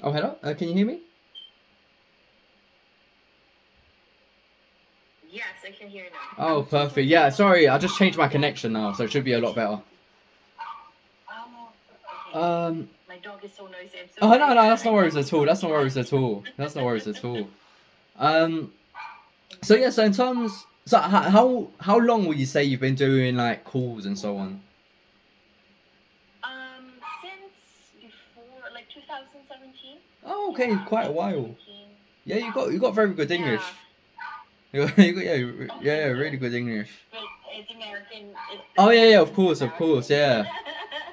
Oh, hello. Can you hear me? Yes, I can hear now. Oh, I'm so perfect. sorry Yeah, about sorry. I that. just changed my connection now, so it should be a lot better. Oh, okay. Um. My dog is so noisy. I'm so Oh no, sorry. no, that's no I worries can't at all. stop That's no worries chatting. at all. That's no worries at all. Um. So yeah. So in terms. So how long would you say you've been doing like calls and so on? Since before like 2017. Oh, Yeah, okay, quite a while. 2017. Yeah, you got very good Yeah. English. You got Oh, yeah, thank you. really good English. But it's American. Oh The yeah, yeah, of accent's course, of course, American.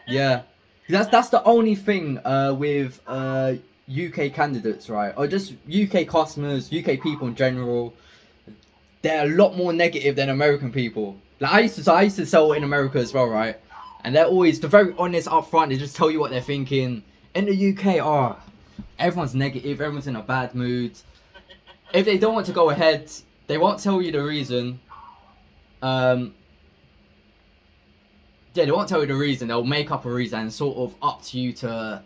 yeah, yeah. That's the only thing with UK candidates, right? Or just UK customers, UK people in general. They're a lot more negative than American people. Like I used to sell in America as well, right? And they're very honest up front. They just tell you what they're thinking. In the UK, oh, everyone's negative. Everyone's in a bad mood. If they don't want to go ahead, they won't tell you the reason. Um, yeah, they won't tell you the reason. They'll make up a reason, and sort of up to you to.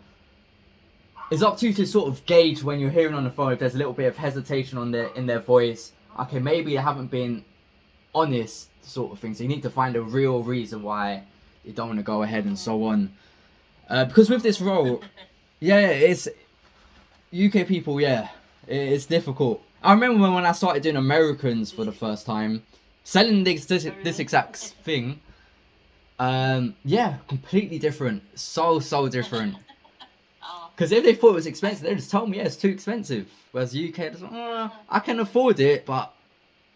It's up to you to sort of gauge when you're hearing on the phone if there's a little bit of hesitation on their in their voice. Okay, maybe they haven't been honest, sort of thing. So you need to find a real reason why they don't want to go ahead and so on. Because with this role, yeah, it's UK people. Yeah, it's difficult. I remember when I started doing Americans for the first time, selling this Really? exact thing. Yeah, completely different. So different. Oh. Because if they thought it was expensive, they just tell me, yeah, it's too expensive. Whereas UK, just, I can afford it, but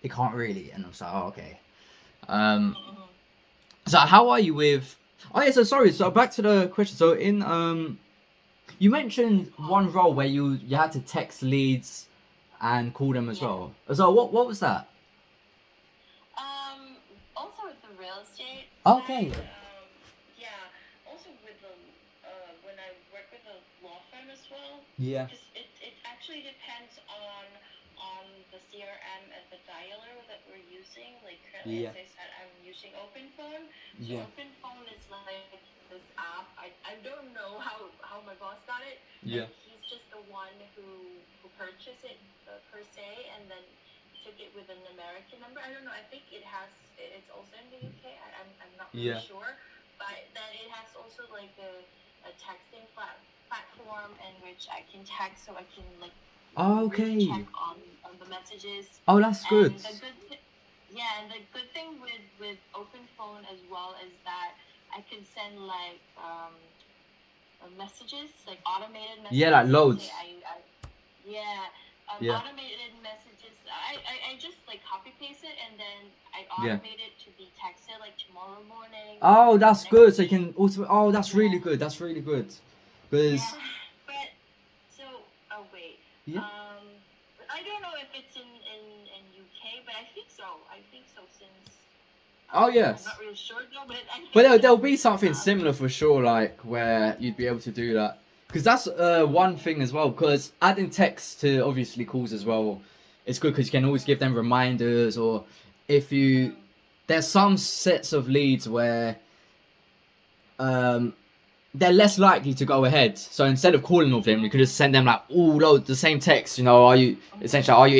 they can't really. And I'm like, oh, okay. Um, Mhm. so how are you with? Oh yeah, so sorry. So back to the question. So in you mentioned one role where you had to text leads and call them as Yeah. well. So what was that? Um, Also with the real estate Okay. side, yeah. Also with the when I work with a law firm as well, Yeah. because it actually depends on the CRM and the dialer that we're using. Like currently, Yeah. as I said, I'm using OpenPhone. So Yeah. OpenPhone is like this app. I don't know how my boss got it. Like Yeah. he's just the one who purchased it per se, and then took it with an American number. I don't know. I think it's also in the UK. I'm not really Yeah. sure, but then it has also like a texting platform in which I can text, so I can like really check Okay. on the messages. Oh, that's good. And yeah, and the good thing with Open Phone as well is that I can send like messages, like automated Yeah, like messages. Let's say loads. I yeah, Yeah. automated messages. I just like copy paste it and then I Yeah. automate it to be texted like tomorrow morning Oh, or that's next good. So you week. can automate. Oh, that's really Yeah, good. That's really good. yeah. Because But so, oh wait. yeah. I don't know if it's in UK, but I think so. I think so since Oh I'm yes. not really sure though, but I But think there'll so. be something Um, similar for sure, like where you'd be able to do that. Because that's one thing as well. Because adding text to obviously calls as well, it's good because you can always give them reminders. Or if you, there's some sets of leads where um, they're less likely to go ahead. So instead of calling all of them, you could just send them like all load the same text. You know, are you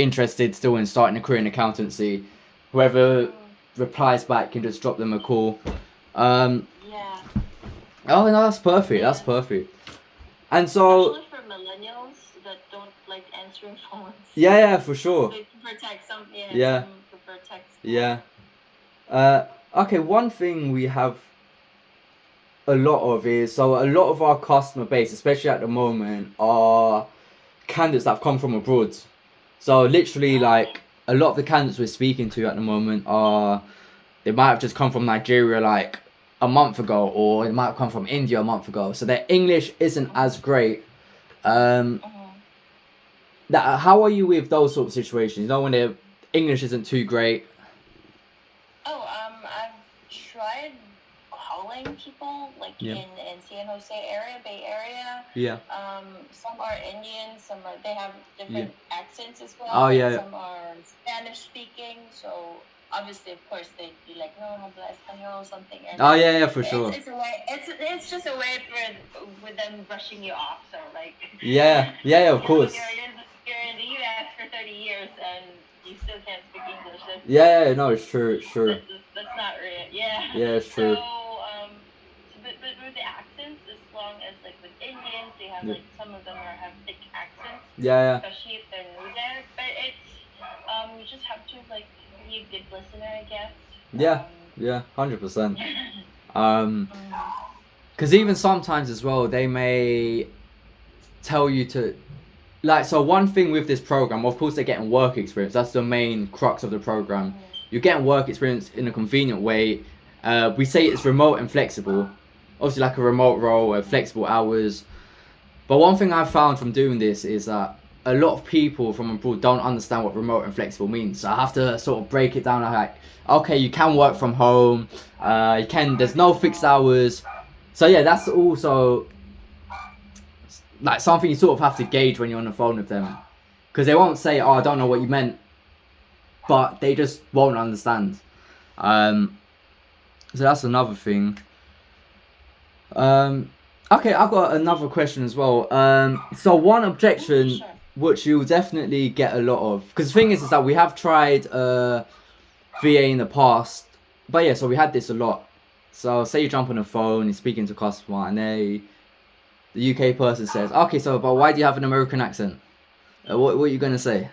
interested still in starting a career in accountancy? Whoever replies back can just drop them a call. yeah, Oh no, that's perfect. That's yeah. perfect. And so Especially for millennials that don't like answering phones. yeah, yeah, for sure. They prefer text. Yeah, Some prefer text more. yeah. Okay. One thing we have a lot of is so a lot of our customer base, especially at the moment, are candidates that have come from abroad. So literally, Okay. like a lot of the candidates we're speaking to at the moment are they might have just come from Nigeria like a month ago, or they might have come from India a month ago. So their English isn't as great. Um, Mhm. That how are you with those sort of situations? You know when their English isn't too great. Oh, I've tried calling people like Yeah. in San Jose area, Bay Area. Yeah. Some are Indian, some they have Yeah. different accents as Oh well, and yeah. some are Spanish speaking. So obviously, of course, they'd be like, no, habla español, something. And Oh yeah, for sure. it's a way. It's just a way for with them brushing you off. So like. Yeah, of course. You're in the U.S. for 30 years and you still can't speak English. Yeah, no, it's true, it's true. That's not real. Yeah. Yeah, it's true. But with the accents, as long as like with Indians, they have like some of them have thick accents. Yeah. Especially if they're new there. But it's you just have to like be a good listener, I guess. Yeah, 100%. Because even sometimes as well, they may tell you to, like, so one thing with this program, of course, they're getting work experience. That's the main crux of the program. You're getting work experience in a convenient way. We say it's remote and flexible. Obviously, like a remote role, flexible hours. But one thing I've found from doing this is that a lot of people from abroad don't understand what remote and flexible means. So I have to sort of break it down. Like, okay, you can work from home. There's no fixed hours. So yeah, that's also like something you sort of have to gauge when you're on the phone with them, because they won't say, "Oh, I don't know what you meant," but they just won't understand. So that's another thing. Okay, I've got another question as well. So one objection which you'll definitely get a lot of, because the thing is that we have tried VA in the past, but yeah, so we had this a lot. So say you jump on the phone, you're speaking to a customer, and the UK person says, "Okay, so but why do you have an American accent?" What are you gonna say?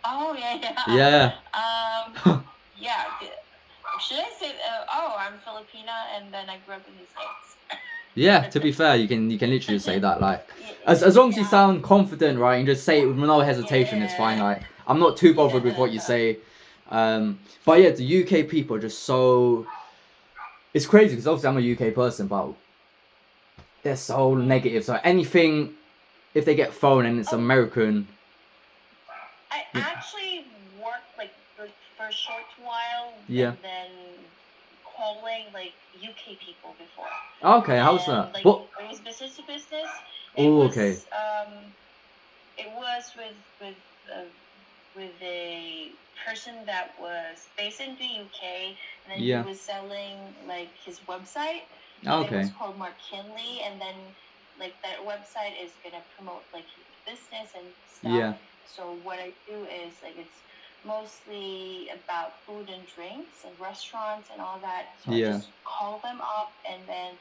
Oh yeah. Yeah. Yeah. Should I say, "Oh, I'm Filipina, and then I grew up in the States"? Yeah. To be fair, you can literally say that. Like, as long as you sound confident, right, and just say it with no hesitation, it's fine. Like, I'm not too bothered with what you say. But yeah, the UK people are just so. It's crazy because obviously I'm a UK person, but they're so negative. So anything, if they get phone and it's American. I actually worked like for a short while. Yeah. And then calling like UK people before. Okay, how's that? Like, what? It was business to business. Okay. It was with a person that was based in the UK, and then he was selling like his website. Okay. It was called Mark Kinley, and then like that website is gonna promote like his business and stuff. Yeah. So what I do is like it's mostly about food and drinks and restaurants and all that. So I just call them up, and then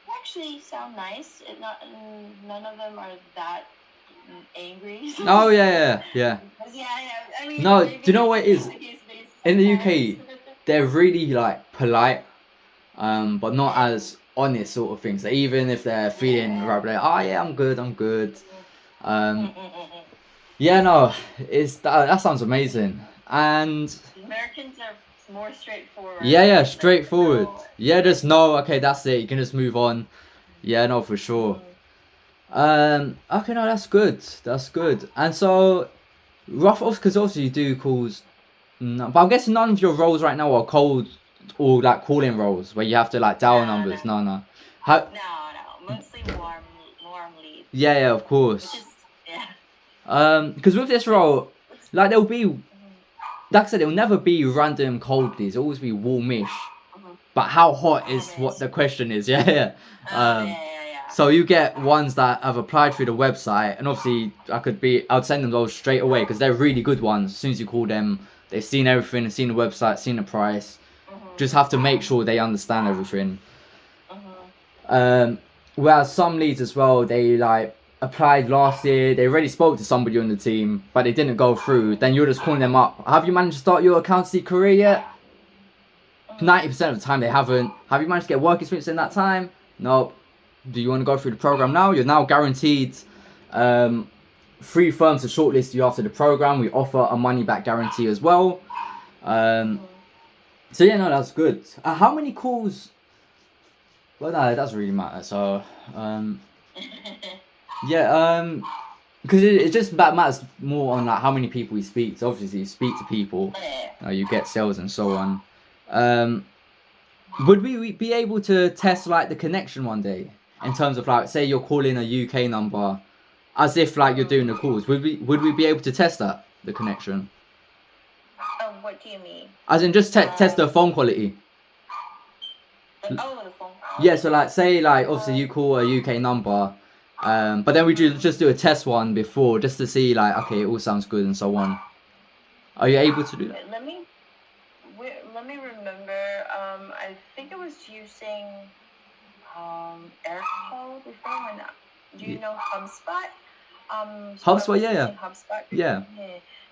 they actually sound nice. None of them are that angry. Oh yeah. I mean, no, do you know what it is? In the UK, they're really like polite, but not as honest sort of things. So even if they're feeling right, like, "Oh yeah, I'm good." Yeah, no, that sounds amazing. And Americans are more straightforward. Yeah, straightforward. Yeah, just no. Okay, that's it. You can just move on. Yeah, no, for sure. Okay, no, that's good. That's good. And so, rough off, because obviously you do calls, but I'm guessing none of your roles right now are cold or like calling roles where you have to like dial numbers. No. No, mostly warm leads. Yeah, of course. Because with this role, like there'll be, like I said, it'll never be random cold leads. It'll always be warmish. But how hot is what the question is? Yeah. So you get ones that have applied through the website, and obviously I'd send them those straight away because they're really good ones. As soon as you call them, they've seen everything, they've seen the website, seen the price. Just have to make sure they understand everything. Whereas some leads as well, they like applied last year, they already spoke to somebody on the team, but they didn't go through. Then you're just calling them up. Have you managed to start your accountancy career yet? 90% of the time they haven't. Have you managed to get work experience in that time? Nope. Do you want to go through the program now? You're now guaranteed 3 firms to shortlist you after the program. We offer a money back guarantee as well. So yeah, no, that's good. How many calls? Well, no, it doesn't really matter. So because it just matters more on like how many people you speak. So obviously you speak to people, you get sales and so on. Would we be able to test like the connection one day in terms of like, say you're calling a UK number, as if like you're doing the calls? Would we be able to test that, the connection? What do you mean? As in just test the phone quality. The phone call. Yeah, so like say like obviously you call a UK number, but then we just do a test one before just to see like okay it all sounds good and so on. Are you able to do that? Let me remember. I think I was using Aircall before. Do you know HubSpot? So HubSpot, yeah. using HubSpot. Yeah.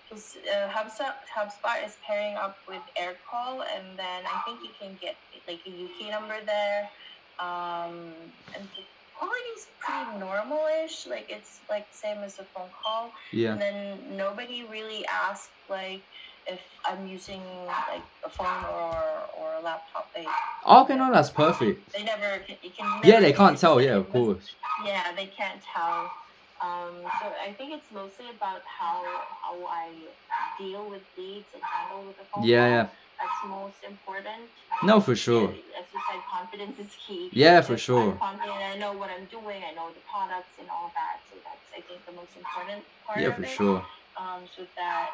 Because HubSpot is pairing up with Aircall, and then I think you can get like a UK number there. And the quality is pretty normal-ish. Like it's like same as a phone call. Yeah. And then nobody really asked like if I'm using like a phone or a laptop. Okay, no, that's perfect. They never. You can. Never Yeah, they can't tell. Yeah, of course. Yeah, they can't tell. So I think it's mostly about how I deal with leads and handle with the phone call. Yeah. That's most important. No, for sure. Yeah, as you said, confidence is key. Yeah, for sure. I'm confident. I know what I'm doing. I know the products and all that. So that's I think the most important part Yeah, of for it. sure. So that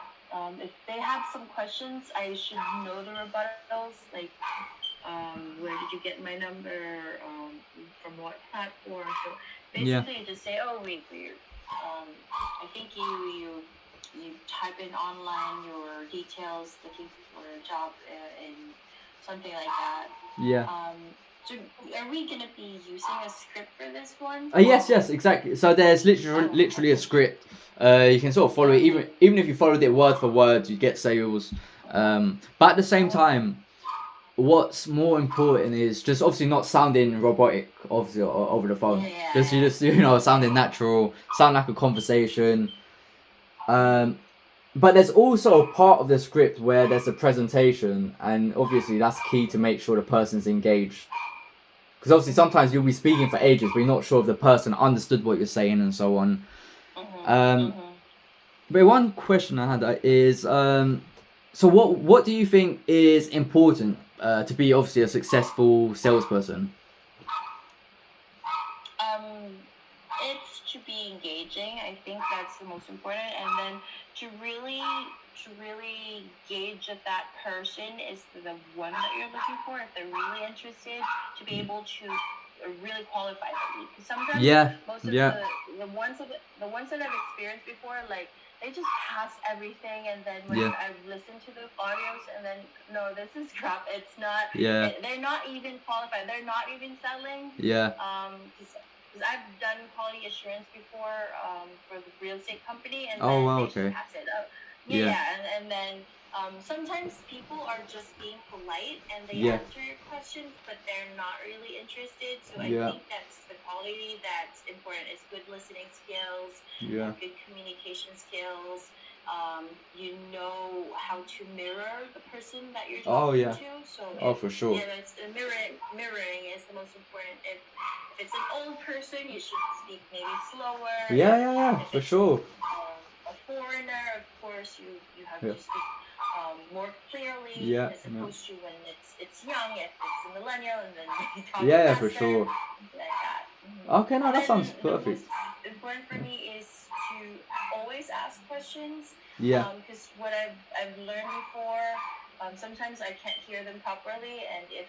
if they have some questions, I should know the rebuttals. Like, where did you get my number? From what platform? So basically, just say, oh, we I think you type in online your details looking for a job in something like that. Yeah. So are we gonna be using a script for this one? Yes, exactly. So there's literally a script. You can sort of follow it, even if you followed it word for word, you get sales. But at the same time, what's more important is just obviously not sounding robotic, obviously over the phone. Yeah. Just sounding natural, sound like a conversation. But there's also a part of the script where there's a presentation, and obviously that's key to make sure the person's engaged. Because obviously sometimes you'll be speaking for ages, but you're not sure if the person understood what you're saying and so on. But one question I had is, so what do you think is important to be obviously a successful salesperson? It's to be engaging. I think that's the most important, and then to really gauge if that person is the one that you're looking for. If they're really interested, to be able to really qualify the lead. Because sometimes most of the ones that I've experienced before, like they just pass everything, and then when I've listened to the audios, and then no, this is crap. It's not. They're not even qualified. They're not even selling. Because I've done quality assurance before for the real estate company, and then they just pass it up. And then sometimes people are just being polite and they answer your questions, but they're not really interested. So I think that's the quality that's important. Is good listening skills, good communication skills. You know how to mirror the person that you're talking to. So for sure. Yeah, that's mirroring is the most important. If it's an old person, you should speak maybe slower. For sure. A foreigner, of course, you have to speak more clearly as opposed to when it's young. If it's a millennial, and then you talk faster, for sure. Like that. Okay, no, that sounds perfect. The most important for me is to always ask questions. Yeah. Because what I've learned before, sometimes I can't hear them properly, and if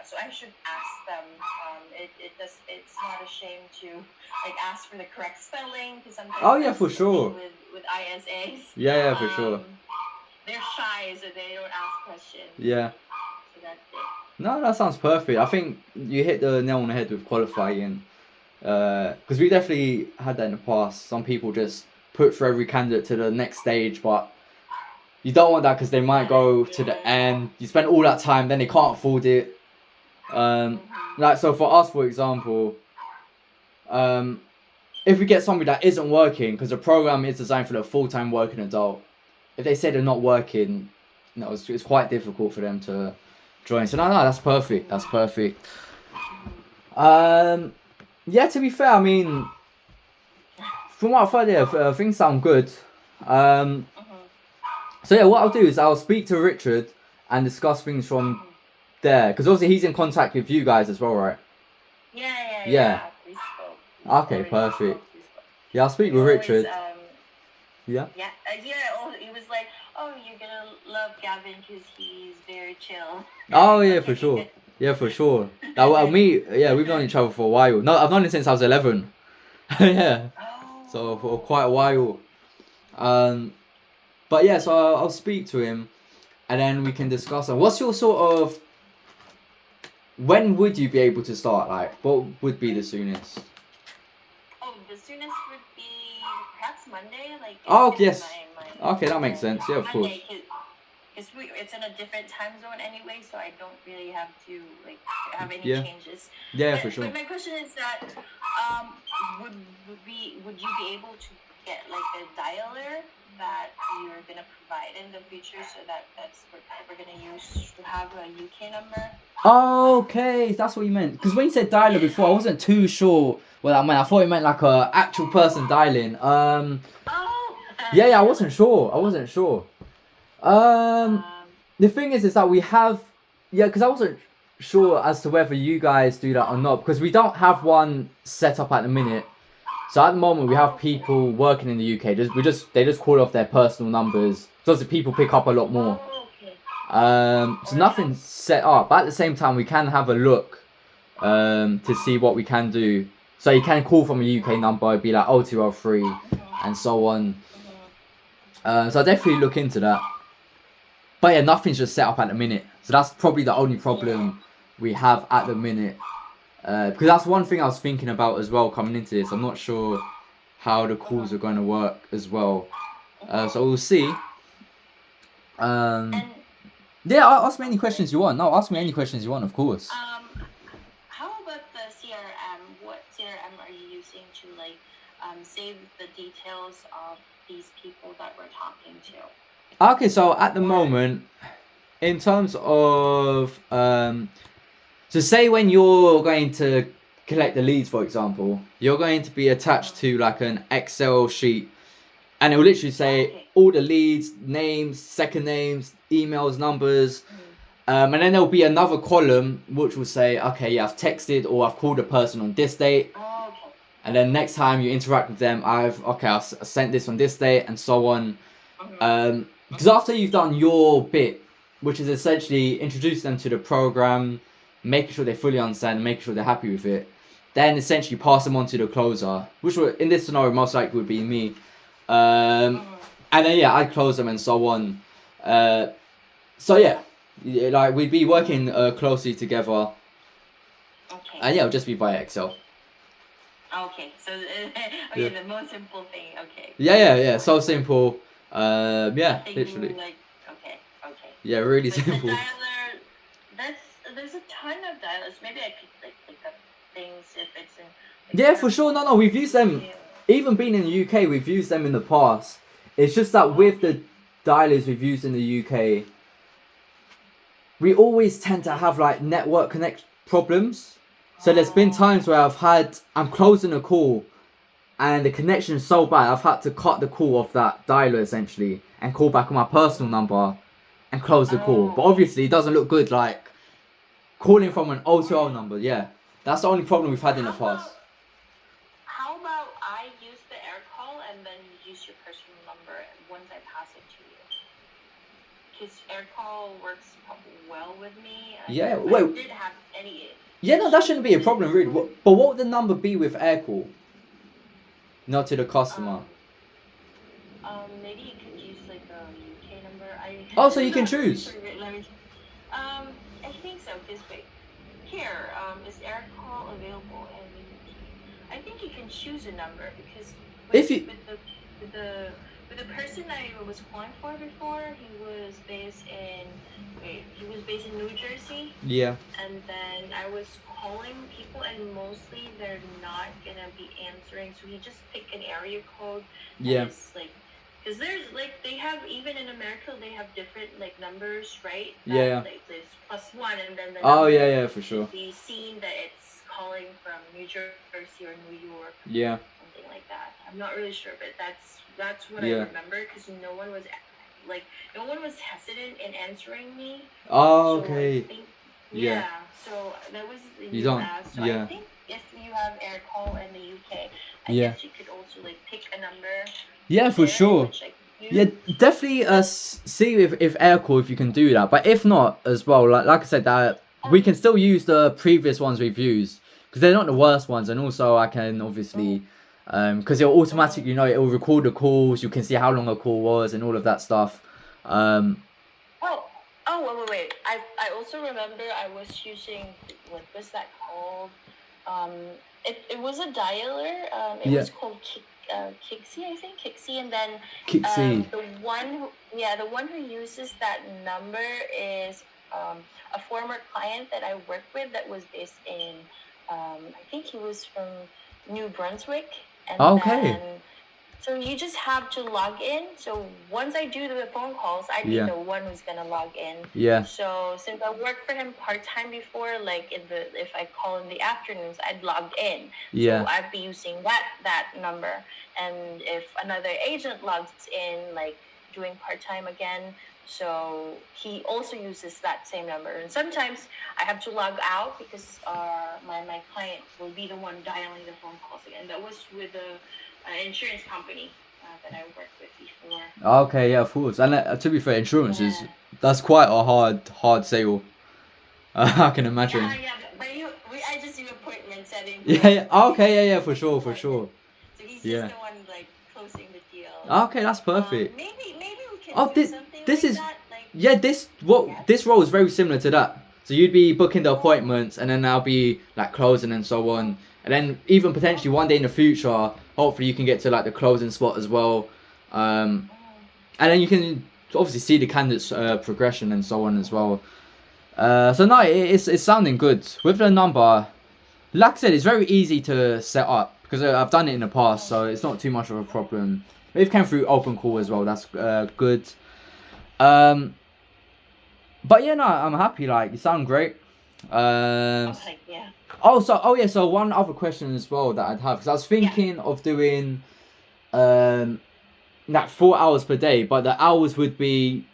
so I should ask them. It's not a shame to like ask for the correct spelling, because sometimes for sure. With ISAs. For sure. They're shy, so they don't ask questions. Yeah. So that's it. No, that sounds perfect. I think you hit the nail on the head with qualifying. Because we definitely had that in the past. Some people just put through every candidate to the next stage, but you don't want that because they might go to the end. You spend all that time, then they can't afford it. Like so for us, for example, if we get somebody that isn't working, because the program is designed for the full-time working adult, if they say they're not working, it's quite difficult for them to join. So no, that's perfect. That's perfect. To be fair, I mean, from what I've heard, things sound good. So yeah, what I'll do is I'll speak to Richard and discuss things from there, because obviously he's in contact with you guys as well, right? Yeah. We spoke. Okay, perfect. Yeah, I'll speak with Richard. Yeah. He was like, oh, you're gonna love Gavin because he's very chill. Oh yeah, for sure. Yeah, for sure. Now, we've known each other for a while. No, I've known him since I was 11. Yeah. So for quite a while. But yeah, so I'll speak to him, and then we can discuss. And what's your sort of? When would you be able to start? Like, what would be the soonest? Oh, the soonest would be perhaps Monday. Like. Oh yes. Okay, that makes sense. Yeah, of course. Because it's in a different time zone anyway, so I don't really have to like have any changes. Yeah, for sure. But my question is that, would you be able to get like a dialer that you're gonna provide in the future, so that's what we're gonna use to have a UK number? Oh, okay, that's what you meant. Because when you said dialer before, I wasn't too sure what that meant. I thought it meant like a actual person dialing. Yeah, I wasn't sure. The thing is that we have, because I wasn't sure as to whether you guys do that or not, because we don't have one set up at the minute. So at the moment we have people working in the UK. They just call off their personal numbers. So the people pick up a lot more. So nothing's set up. But at the same time, we can have a look to see what we can do. So you can call from a UK number, it'd be like 0203 and so on. So I'll definitely look into that. But yeah, nothing's just set up at the minute. So that's probably the only problem we have at the minute. Because that's one thing I was thinking about as well coming into this. I'm not sure how the calls are going to work as well. So we'll see. Yeah, ask me any questions you want. No, ask me any questions you want, of course. How about the CRM? What CRM are you using to like save the details of these people that we're talking to? Okay, so at the moment, in terms of so say when you're going to collect the leads, for example, you're going to be attached to like an Excel sheet, and it will literally say all the leads, names, second names, emails, numbers, and then there'll be another column which will say, okay, yeah, I've texted or I've called a person on this date, and then next time you interact with them, I've sent this on this date, and so on. Because after you've done your bit, which is essentially introduce them to the program, making sure they fully understand, making sure they're happy with it, then essentially pass them on to the closer, which would, in this scenario, most likely would be me. And then I'd close them and so on. So like we'd be working closely together. Okay. And it'll just be via Excel. Okay, so the most simple thing. Okay. Yeah. So simple. Literally. Like, okay. Yeah, really but simple. The dialer, there's a ton of dialers. Maybe I could like pick up things if it's in. Yeah, for sure. No, we've used them. Even being in the UK, we've used them in the past. It's just that with the dialers we've used in the UK, we always tend to have like network connect problems. So there's been times where I'm closing a call and the connection is so bad, I've had to cut the call off that dialer essentially and call back on my personal number and close the call. But obviously it doesn't look good like calling from an 020 number. Yeah, that's the only problem we've had in the past. How about I use the air call and then you use your personal number once I pass it to you? Because air call works well with me. Yeah, I didn't have any. Yeah, no, that shouldn't be a problem, really. But what would the number be with air call? Not to the customer. Maybe you could use like a UK number. So you can choose. I think so. Because wait, here is air call available in the UK? I think you can choose a number because with the person I was calling for before, he was based in New Jersey. Yeah. And then I was calling people, and mostly they're not gonna be answering. So you just pick an area code. Yeah. It's like, because there's like they have even in America they have different like numbers, right? Yeah. Like there's +1, and then the yeah, for sure. Be seen that it's calling from New Jersey or New York. Yeah. Something like that. I'm not really sure, but that's what I remember because no one was hesitant in answering me. Oh, okay. So so that was the US. So I think if you have air call in the UK, I guess you could also like pick a number. Yeah, for sure. Which, like, Yeah, definitely see if aircall if you can do that. But if not as well, like I said, that we can still use the previous ones we've used because they're not the worst ones, and also I can obviously because it'll automatically it'll record the calls. You can see how long a call was and all of that stuff. Wait. I also remember I was using, what was that called? It was a dialer. It was called Kixie, I think. Kixie, and then Kixie. the one who uses that number is a former client that I worked with that was based in I think he was from New Brunswick, and then so you just have to log in. So once I do the phone calls, I'd be the one who's gonna log in. Yeah. So since I worked for him part-time before, like if I call in the afternoons, I'd log in. Yeah. So I'd be using that number. And if another agent logs in, like doing part-time again, so he also uses that same number. And sometimes I have to log out because my client will be the one dialing the phone calls again. That was with the insurance company that I worked with before. Okay, yeah, of course. And to be fair, insurance that's quite a hard sale. I can imagine. Yeah, but I just do appointment setting. Yeah, for sure. So he's just the one like closing the deal. Okay, that's perfect. Maybe we can do something this like is that. This role is very similar to that. So you'd be booking the appointments, and then I'll be like closing and so on, and then even potentially one day in the future, hopefully you can get to like the closing spot as well, and then you can obviously see the candidate's progression and so on as well. So no, it's sounding good with the number. Like I said, it's very easy to set up because I've done it in the past, so it's not too much of a problem. It came through open call as well. That's good. But yeah, no, I'm happy. Like, you sound great. Yeah. So one other question as well that I'd have, because I was thinking of doing like 4 hours per day, but the hours would be,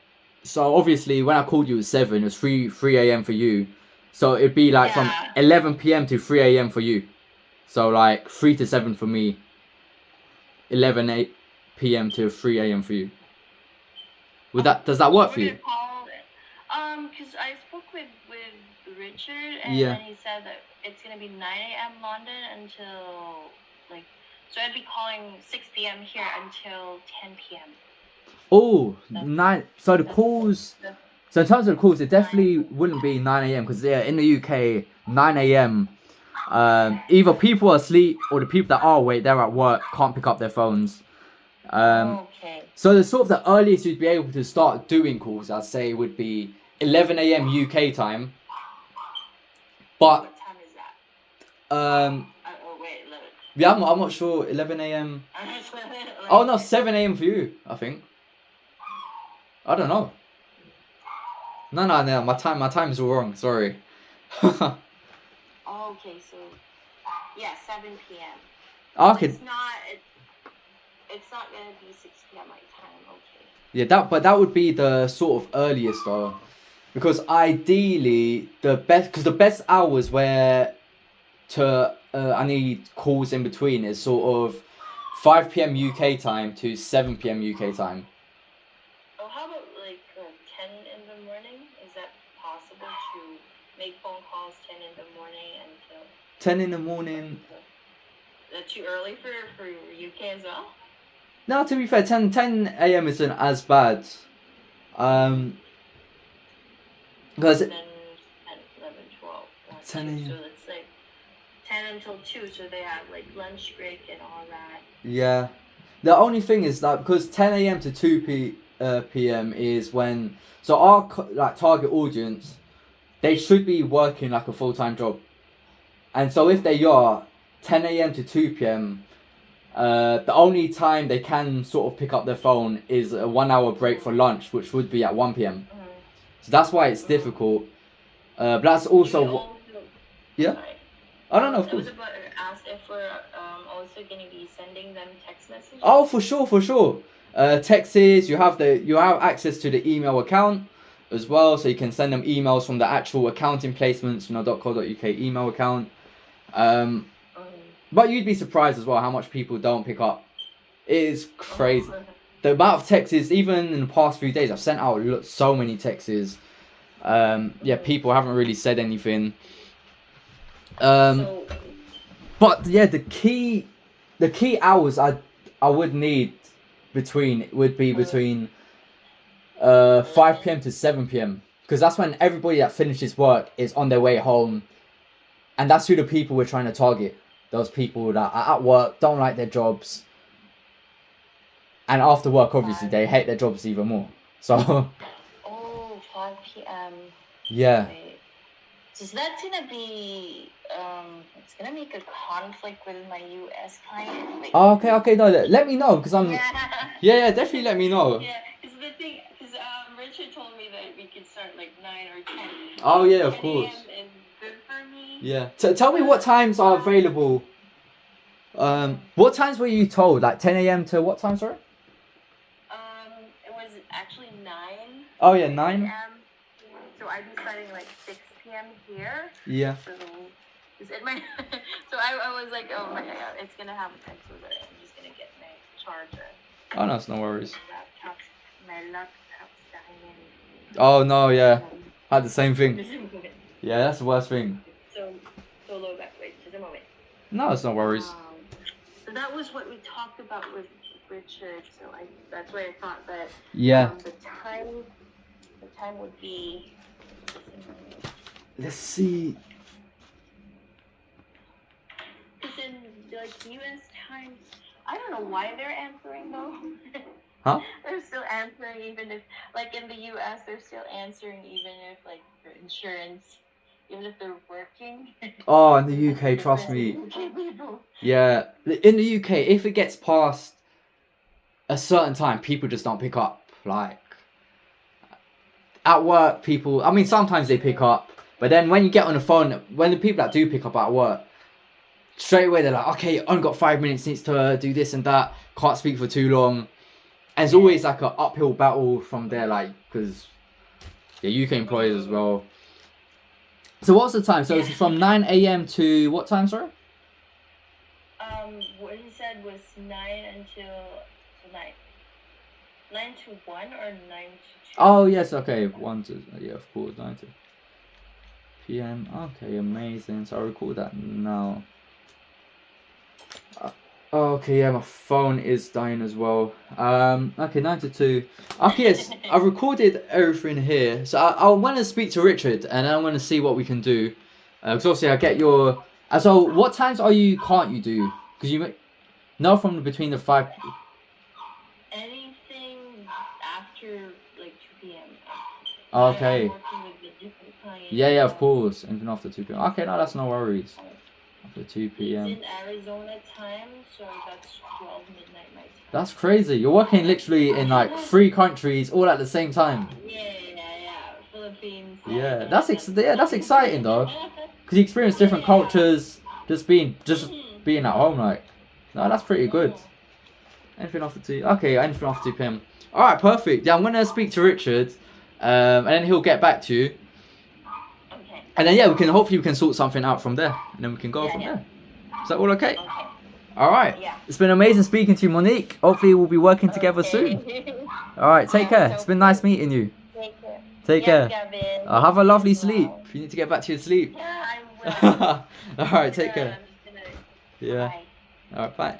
so obviously when I called you at 7, it was 3 a.m. for you, so it'd be like from 11 p.m. to 3 a.m. for you, so like 3 to 7 for me, 11 p.m. to 3 a.m. for you. Does that work for you? Because I spoke with Richard, and then he said that it's gonna be 9 a.m. London until so I'd be calling 6 p.m. here until 10 p.m. Oh, 9. So the calls. So in terms of the calls, it definitely wouldn't be 9 a.m. because in the UK, 9 a.m. Either people are asleep or the people that are awake, they're at work, can't pick up their phones. So the sort of the earliest you'd be able to start doing calls, I'd say, would be 11 a.m. UK time. But what time is that? Wait, 11. Yeah, I'm not sure. 11 a.m. Oh no, 7 a.m. for you, I think. I don't know. No. My time is all wrong. Sorry. Okay, so 7 p.m. Okay. It's not gonna be 6 p.m. my time. Okay. Yeah, that would be the sort of earliest though, because ideally the best hours where I need calls in between is sort of 5 p.m. UK time to 7 p.m. UK time. Oh, how about 10 in the morning? Is that possible to make phone calls 10 in the morning until 10 in the morning? That's too early for UK as well? No, to be fair, 10 a.m. isn't as bad. Because 10, 11, 12. 10 a.m. So it's 10 until 2, so they have lunch break and all that. Yeah. The only thing is that because 10 a.m. to 2 p.m. is when, so our target audience, they should be working like a full-time job. And so if they are 10 a.m. to 2 p.m., the only time they can sort of pick up their phone is a 1 hour break for lunch, which would be at 1 p.m. So that's why it's difficult. But that's also yeah. I don't know. Of course. I was about to ask if we're also going to be sending them text messages. Oh, for sure. Texts. You have access to the email account as well, so you can send them emails from the actual accounting placements, .co.uk email account. But you'd be surprised as well how much people don't pick up. It is crazy. the amount of texts, even in the past few days, I've sent out so many texts. Yeah, people haven't really said anything. But yeah, the key hours I would need would be between 5 p.m. to 7 p.m. because that's when everybody that finishes work is on their way home, and that's who the people we're trying to target. Those people that are at work, don't like their jobs, and after work, obviously, they hate their jobs even more. So. Oh, 5 p.m. Yeah. Wait. So that's gonna be it's gonna make a conflict with my US client. Wait. Oh, okay, no, let me know, because I'm... Yeah, definitely let me know. Yeah, because the thing, because Richard told me that we could start like 9 or 10. Oh, yeah, of course. 10 a.m. is good for me. Yeah. Tell me what times are available. What times were you told? Like 10 a.m. to what time, sorry? It was actually 9. Oh, yeah, 9? So I'd be starting like 6 p.m. here. Yeah. So, so I was like, oh my god, it's gonna have a time, so that I'm just gonna get my charger. Oh, no, it's no worries. My laptop's dying. Oh, no, yeah. I had the same thing. Yeah, that's the worst thing. So low back, wait, just a moment. No, it's no worries. So that was what we talked about with Richard, so that's why I thought that the time would be... Let's see. Because in like US time, I don't know why they're answering though. Huh? They're still answering even if, like in the US, they're still answering even if like for insurance, even if they're working. Oh, in the UK, trust me. Yeah, in the UK, if it gets past a certain time, people just don't pick up. Like, at work, people, I mean, sometimes they pick up, but then when you get on the phone, when the people that do pick up at work, straight away they're like, okay, only got 5 minutes, needs to do this and that, can't speak for too long. And it's always like an uphill battle from there, like, because UK employers as well. So what's the time? So it's from 9 a.m. to what time, sorry? What he said was 9 until 9. 9 to 1 or 9 to 2? Oh, yes, okay. 1 to, yeah, of course, 9 to p.m. Okay, amazing. So I record that now. Okay, yeah, my phone is dying as well. Okay, 9 to 2. Okay, yes, I recorded everything here. So I want to speak to Richard, and I want to see what we can do. Because obviously I get your... so what times can't you do? Because you... No, from between the 5... Anything after like 2 p.m. Okay. I'm working with a different client. Yeah, of course. Anything after 2 p.m. Okay, no, that's no worries. After 2 p.m. It's in Arizona time, so that's 12 midnight my time. That's crazy. You're working literally in like 3 countries all at the same time. Yeah. Philippines. Yeah, that's exciting though. Because you experience different cultures, just being at home, like. No, that's pretty good. Anything after 2? Okay, anything after 2 p.m. Alright, perfect. Yeah, I'm gonna speak to Richard, and then he'll get back to you. Okay. And then hopefully we can sort something out from there, and then we can go from there. Is that all okay? Okay. Alright. Yeah. It's been amazing speaking to you, Monique. Hopefully we'll be working together soon. Alright, take care. It's been nice meeting you. Take care. Gavin. Have a lovely sleep. You need to get back to your sleep. Yeah, I will. Alright, take care. Yeah. Bye. Alright, bye.